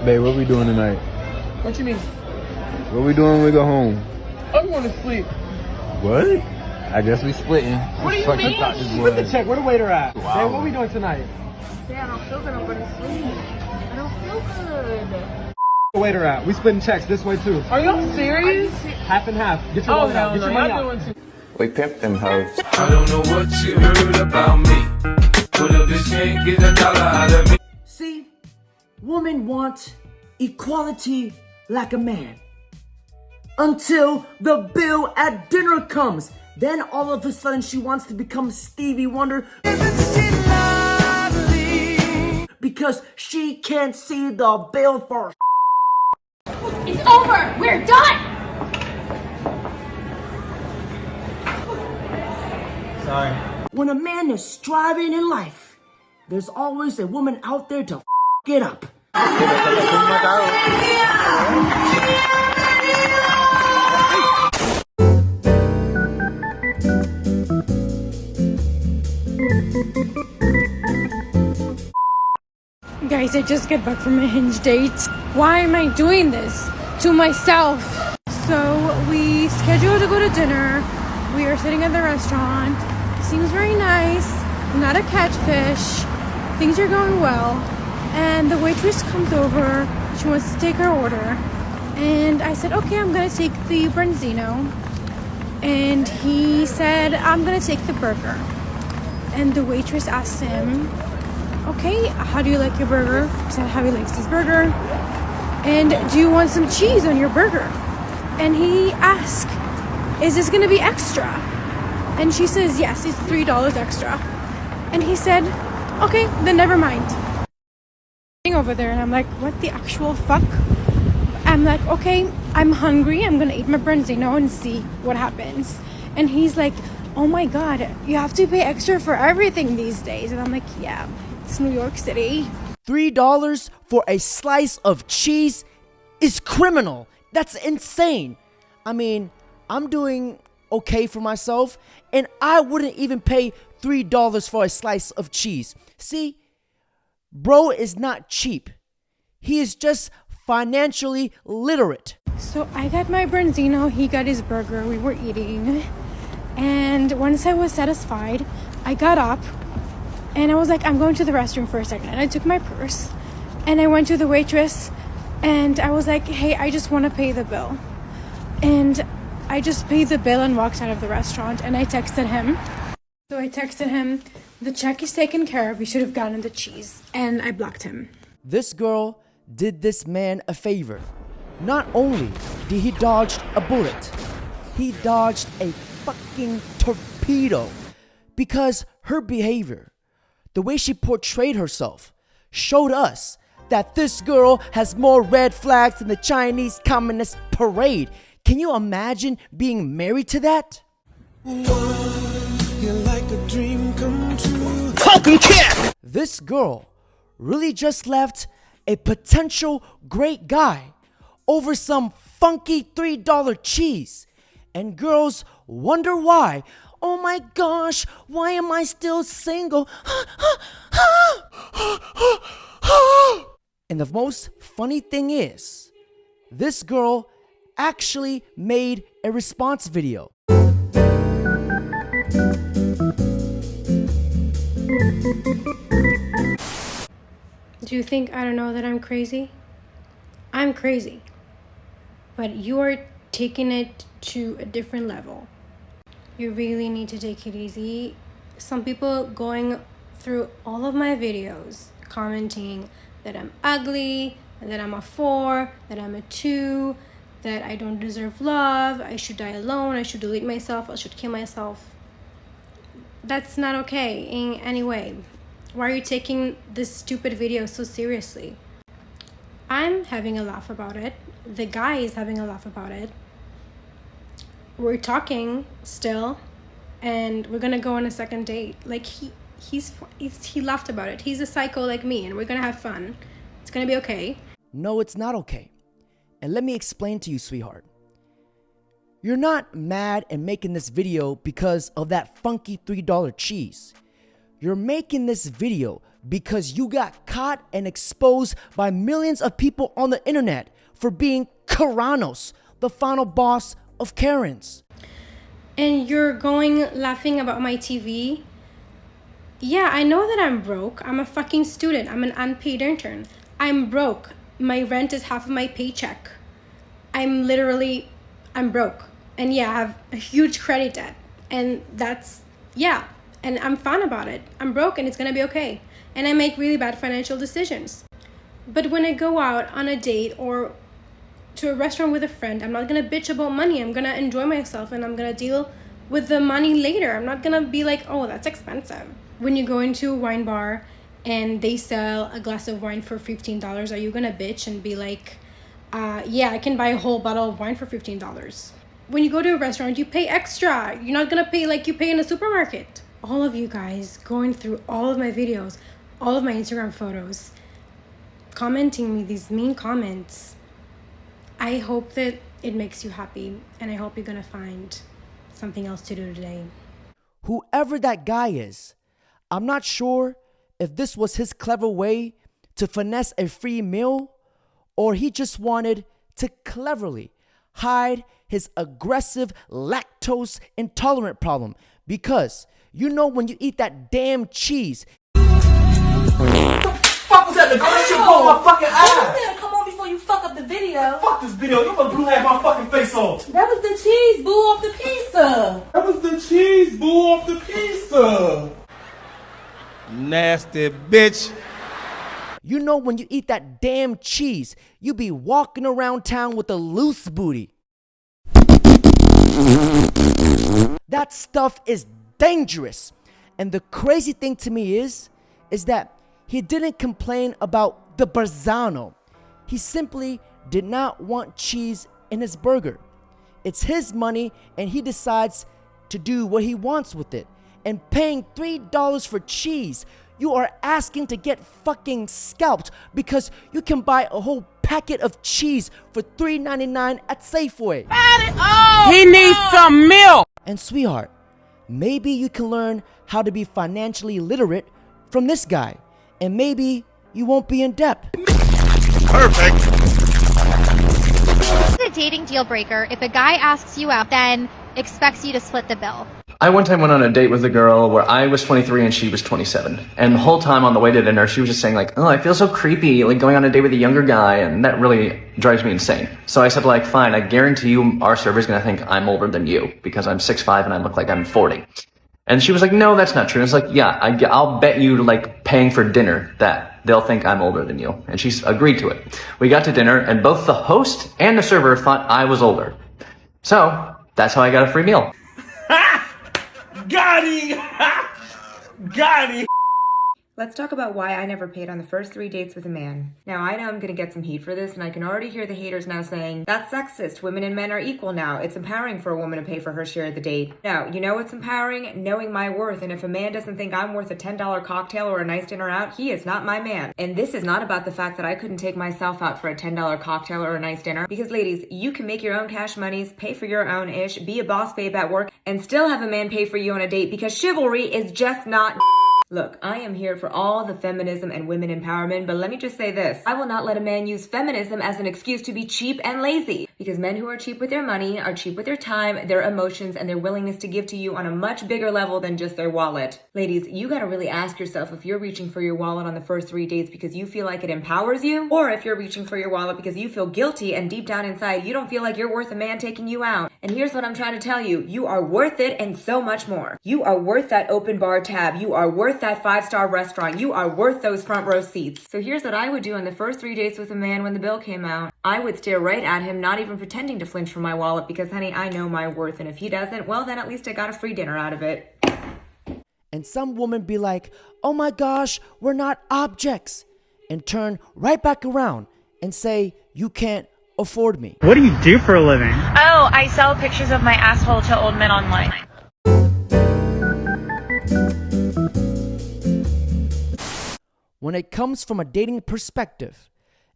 Babe, what we doing tonight? What you mean? What we doing when we go home? I'm going to sleep. What? I guess we splitting. What do you mean? Split the check. Where the waiter at? Wow. Babe, what we doing tonight? Yeah, I don't feel good. I'm going to sleep. I don't feel good. The waiter at? We splitting checks this way too. Are y'all serious? Half and half. Get your money out. Get your money out. We pimped them hoes. I don't know what you heard about me. But a bitch can't get $1 out of me. See, women want equality like a man. Until the bill at dinner comes. Then all of a sudden she wants to become Stevie Wonder. Because she can't see the bill for. It's over. We're done. Sorry. When a man is striving in life, there's always a woman out there to it up. Guys, I just got back from a Hinge date. Why am I doing this to myself? So we scheduled to go to dinner. We are sitting at the restaurant. Seems very nice. Not a catfish. Things are going well. And the waitress comes over. She wants to take her order. And I said, okay, I'm going to take the branzino. And he said, I'm going to take the burger. And the waitress asked him, okay, how do you like your burger? He said how he likes his burger. And do you want some cheese on your burger? And he asked, is this gonna be extra? And she says, yes, it's $3 extra. And he said, okay, then never mind. Over there, and I'm like, what the actual fuck? I'm like, okay, I'm hungry. I'm gonna eat my branzino and see what happens. And he's like, oh my god, you have to pay extra for everything these days. And I'm like, yeah, it's New York City. $3 for a slice of cheese is criminal. That's insane. I mean, I'm doing okay for myself, and I wouldn't even pay $3 for a slice of cheese. See, bro is not cheap. He is just financially literate. So I got my branzino, he got his burger, we were eating. And once I was satisfied, I got up and I was like, I'm going to the restroom for a second. And I took my purse and I went to the waitress and I was like, hey, I just want to pay the bill. And I just paid the bill and walked out of the restaurant, and I texted him. So I texted him, the check is taken care of, you should have gotten the cheese. And I blocked him. This girl did this man a favor. Not only did he dodge a bullet, he dodged a fucking torpedo. Because her behavior, the way she portrayed herself, showed us that this girl has more red flags than the Chinese Communist Parade. Can you imagine being married to that? You're like a dream come true. Fucking kid! This girl really just left a potential great guy over some funky $3 cheese. And girls wonder why. Oh my gosh, why am I still single? And the most funny thing is, this girl actually made a response video. Do you think I don't know that I'm crazy? I'm crazy. But you are taking it to a different level. You really need to take it easy. Some people going through all of my videos commenting that I'm ugly, that I'm a 4, that I'm a 2, that I don't deserve love, I should die alone, I should delete myself, I should kill myself. That's not okay in any way. Why are you taking this stupid video so seriously? I'm having a laugh about it. The guy is having a laugh about it. We're talking still, and we're gonna go on a second date. Like he laughed about it. He's a psycho like me, and we're gonna have fun. It's gonna be okay. No, it's not okay. And let me explain to you, sweetheart. You're not mad and making this video because of that funky $3 cheese. You're making this video because you got caught and exposed by millions of people on the internet for being Karanos, the final boss of Karens. And you're going laughing about my TV? Yeah, I know that I'm broke. I'm a fucking student. I'm an unpaid intern. I'm broke. My rent is half of my paycheck. I'm broke. And yeah, I have a huge credit debt. And and I'm fine about it. I'm broke and it's gonna be okay. And I make really bad financial decisions. But when I go out on a date or to a restaurant with a friend, I'm not gonna bitch about money. I'm gonna enjoy myself and I'm gonna deal with the money later. I'm not gonna be like, oh, that's expensive. When you go into a wine bar and they sell a glass of wine for $15, are you gonna bitch and be like, yeah, I can buy a whole bottle of wine for $15? When you go to a restaurant, you pay extra. You're not gonna pay like you pay in a supermarket. All of you guys going through all of my videos, all of my Instagram photos, commenting me these mean comments. I hope that it makes you happy, and I hope you're gonna find something else to do today. Whoever that guy is, I'm not sure if this was his clever way to finesse a free meal, or he just wanted to cleverly hide his aggressive lactose intolerant problem, because you know when you eat that damn cheese. Fuck was that? The girl shit go on my fucking eye. Come on before you fuck up the video. Fuck this video. You gonna blew half my fucking face off. That was the cheese boo off the pizza. That was the cheese boo off the pizza. Nasty bitch. You know when you eat that damn cheese, you be walking around town with a loose booty. That stuff is dangerous. And the crazy thing to me is that he didn't complain about the Barzano. He simply did not want cheese in his burger. It's his money and he decides to do what he wants with it. And paying $3 for cheese, you are asking to get fucking scalped because you can buy a whole packet of cheese for $3.99 at Safeway. He needs some milk. And sweetheart, maybe you can learn how to be financially literate from this guy, and maybe you won't be in debt. Perfect. It's a dating deal breaker if a guy asks you out, then expects you to split the bill. I one time went on a date with a girl where I was 23 and she was 27. And the whole time on the way to dinner, she was just saying like, oh, I feel so creepy, like going on a date with a younger guy. And that really drives me insane. So I said like, fine, I guarantee you our server's gonna think I'm older than you because I'm 6'5" and I look like I'm 40. And she was like, no, that's not true. And it's like, yeah, I'll bet you like paying for dinner that they'll think I'm older than you. And she's agreed to it. We got to dinner and both the host and the server thought I was older. So that's how I got a free meal. Got him! Got him! Let's talk about why I never paid on the first 3 dates with a man. Now, I know I'm gonna get some heat for this, and I can already hear the haters now saying, that's sexist, women and men are equal now. It's empowering for a woman to pay for her share of the date. No, you know what's empowering? Knowing my worth, and if a man doesn't think I'm worth a $10 cocktail or a nice dinner out, he is not my man. And this is not about the fact that I couldn't take myself out for a $10 cocktail or a nice dinner, because ladies, you can make your own cash monies, pay for your own ish, be a boss babe at work, and still have a man pay for you on a date, because chivalry is just not Look, I am here for all the feminism and women empowerment, but let me just say this. I will not let a man use feminism as an excuse to be cheap and lazy, because men who are cheap with their money are cheap with their time, their emotions, and their willingness to give to you on a much bigger level than just their wallet. Ladies, you gotta really ask yourself if you're reaching for your wallet on the first 3 dates because you feel like it empowers you, or if you're reaching for your wallet because you feel guilty and deep down inside you don't feel like you're worth a man taking you out. And here's what I'm trying to tell you. You are worth it and so much more. You are worth that open bar tab. You are worth that 5-star restaurant. You are worth those front row seats. So here's what I would do on the first 3 dates with a man when the bill came out. I would stare right at him, not even pretending to flinch from my wallet, because honey, I know my worth, and if he doesn't, well then at least I got a free dinner out of it. And some woman be like, oh my gosh, we're not objects, and turn right back around and say, you can't afford me. What do you do for a living? Oh, I sell pictures of my asshole to old men online. When it comes from a dating perspective,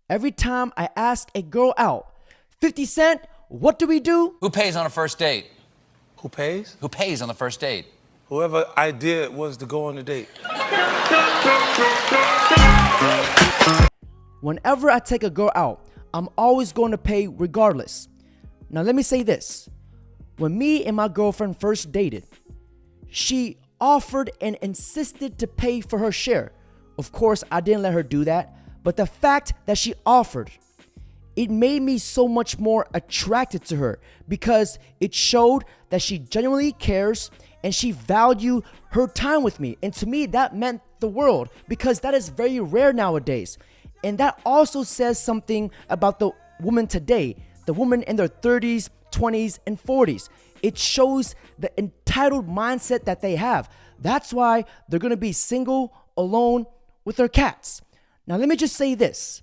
every time I ask a girl out, 50 Cent, what do we do? Who pays on a first date? Who pays? Who pays on the first date? Whoever I did was to go on a date. Whenever I take a girl out, I'm always going to pay regardless. Now let me say this. When me and my girlfriend first dated, she offered and insisted to pay for her share. Of course, I didn't let her do that, but the fact that she offered, it made me so much more attracted to her because it showed that she genuinely cares and she valued her time with me. And to me, that meant the world because that is very rare nowadays. And that also says something about the woman today, the woman in their 30s, 20s, and 40s. It shows the entitled mindset that they have. That's why they're gonna be single, alone, with their cats. Now, let me just say this.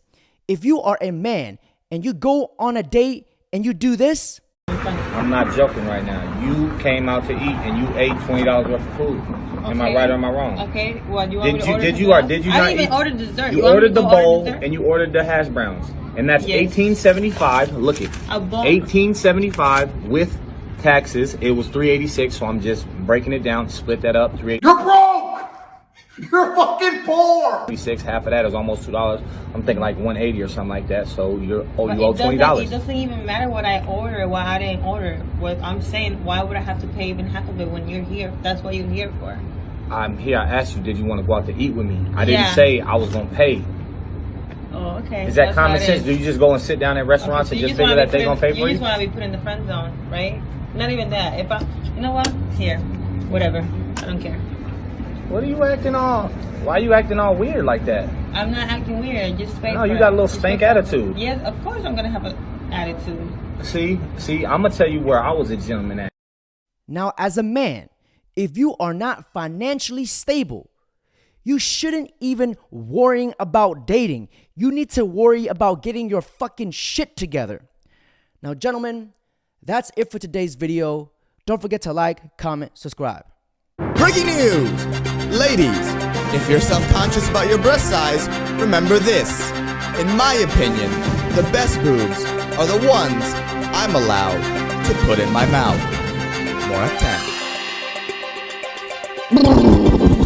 If you are a man and you go on a date and you do this, I'm not joking right now. You came out to eat and you ate $20 worth of food. Am I right or am I wrong? Okay. Well, you want me to order did you dessert? did you I not didn't even eat? order dessert. You ordered the bowl and you ordered the hash browns. And that's Yes. $18.75. Look it. $18.75 with taxes. It was $3.86, so I'm just breaking it down, split that up. You're broke! You're fucking poor! $3.86, half of that is almost $2. I'm thinking like $1.80 or something like that. So you owe It $20. doesn't even matter what I order, why I didn't order. What I'm saying, why would I have to pay even half of it when you're here? That's what you're here for. I'm here. I asked you, did you want to go out to eat with me? I didn't say I was gonna pay. Oh, okay. Is that That's common what it sense? is. Do you just go and sit down at restaurants Okay, and so just figure that they're gonna pay for you? you? Just want to be put in the friend zone, right? Not even that. If I, you know what? Here, whatever. I don't care. What are you acting all? Why are you acting all weird like that? I'm not acting weird. Just pay. No, you got a little stank attitude. Yes, of course I'm gonna have an attitude. See, I'm gonna tell you where I was a gentleman at. now as a man, if you are not financially stable, you shouldn't even worrying about dating. You need to worry about getting your fucking shit together. Now, gentlemen, that's it for today's video. Don't forget to like, comment, subscribe. Breaking news! Ladies, if you're self-conscious about your breast size, remember this. In my opinion, the best boobs are the ones I'm allowed to put in my mouth. More at 10.